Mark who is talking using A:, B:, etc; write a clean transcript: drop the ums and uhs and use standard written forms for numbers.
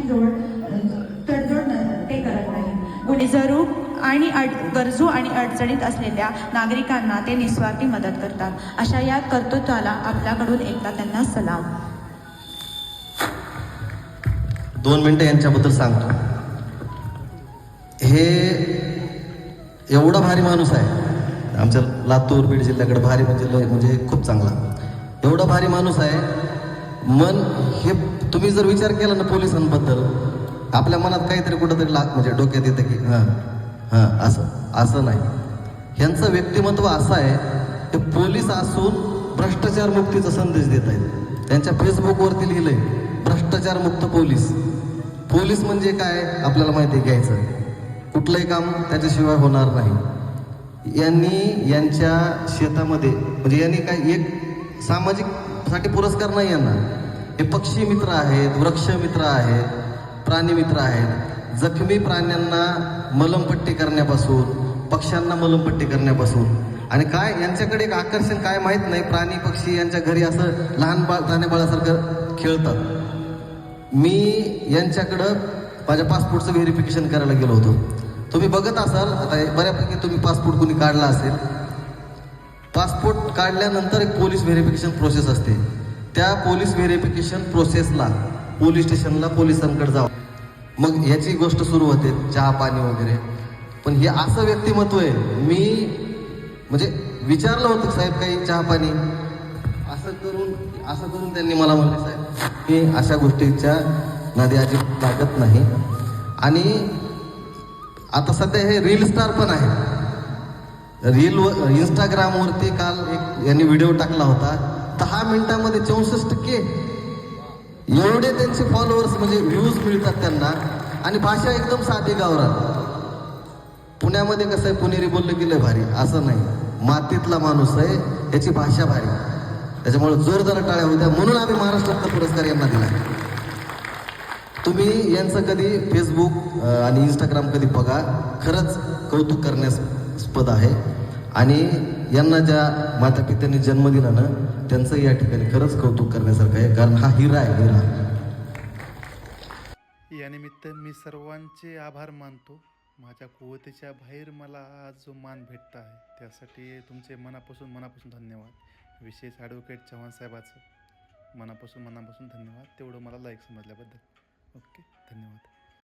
A: गोष्टींजवळ तडजोड ते करत नाही. गरजू आणि अडचणीत असलेल्या नागरिकांना ते निस्वार्थी मदत करतात. अशा या कर्तृत्वाला आपल्याकडून एकदा त्यांना सलाम.
B: 2 मिनिटं यांच्याबद्दल सांगतो. हे एवढा भारी माणूस आहे, आमच्या लातूर बीड जिल्ह्याकडे भारी म्हणजे खूप चांगला, एवढा भारी माणूस आहे. मन हे तुम्ही जर विचार केला ना पोलिसांबद्दल, आपल्या मनात काहीतरी कुठंतरी म्हणजे डोक्यात येतं की असं नाही. ह्यांचं व्यक्तिमत्व असं आहे, ते पोलीस असून भ्रष्टाचार मुक्तीचा संदेश देत आहेत. त्यांच्या फेसबुकवरती लिहिलंय भ्रष्टाचार मुक्त पोलीस. पोलीस म्हणजे काय आपल्याला माहिती घ्यायचं, कुठलंही काम त्याच्याशिवाय होणार नाही. यांनी यांच्या शेतामध्ये म्हणजे यांनी काय एक सामाजिक साठी पुरस्कार नाही यांना. हे पक्षी मित्र आहेत, वृक्ष मित्र आहेत, प्राणी मित्र आहेत. जखमी प्राण्यांना मलमपट्टी करण्यापासून, पक्ष्यांना मलमपट्टी करण्यापासून, आणि काय यांच्याकडे एक आकर्षण काय माहीत नाही, प्राणी पक्षी यांच्या घरी असं लहान बाळासारखं खेळतात. मी यांच्याकडं माझ्या पासपोर्टचं व्हेरिफिकेशन करायला गेलो होतो. तुम्ही बघत असाल आता बऱ्यापैकी तुम्ही पासपोर्ट कुणी काढला असेल. पासपोर्ट काढल्यानंतर एक पोलीस व्हेरिफिकेशन प्रोसेस असते. त्या पोलीस व्हेरिफिकेशन प्रोसेसला पोलीस स्टेशनला पोलिसांकडे जावं, मग याची गोष्ट सुरू होते, चहा पाणी वगैरे. पण हे असं व्यक्तिमत्व आहे, मी म्हणजे विचारलं होतं साहेब काही चहा पाणी, असं करून त्यांनी मला म्हणले साहेब मी अशा गोष्टीच्या नादी अजिबात लागत नाही. आणि आता सध्या हे रील स्टार पण आहे. इंस्टाग्रामवरती काल एक यांनी व्हिडिओ टाकला होता, 10 मिनिटांमध्ये 64K एवढे त्यांचे फॉलोअर्स म्हणजे व्ह्यूज मिळतात त्यांना. आणि भाषा एकदम साधी गावरान. पुण्यामध्ये कसं आहे, पुणेरी बोललं की लय भारी, असं नाही. मातीतला माणूस आहे, याची भाषा भारी, त्याच्यामुळे जोरदार टाळ्या होत्या. म्हणून आम्ही महाराष्ट्रातला पुरस्कार यांना दिला. तुम्ही यांचं कधी फेसबुक आणि इंस्टाग्राम कधी बघा, खरंच कौतुक करण्यास्पद आहे. आणि यांना ज्या मातापित्यांनी जन्म दिला ना, त्यांचं या ठिकाणी खरंच कौतुक करण्यासारखं आहे, कारण हा हिरा आहे, हिरा.
C: यानिमित्त मी सर्वांचे आभार मानतो. माझ्या कुवतेच्या बाहेर मला आज जो मान भेटता आहे त्यासाठी तुमचे मनापासून धन्यवाद. विशेष ॲडव्होकेट चव्हाण साहेबाचं मनापासून धन्यवाद. तेवढं मला लाईक समजल्याबद्दल. ओके, धन्यवाद.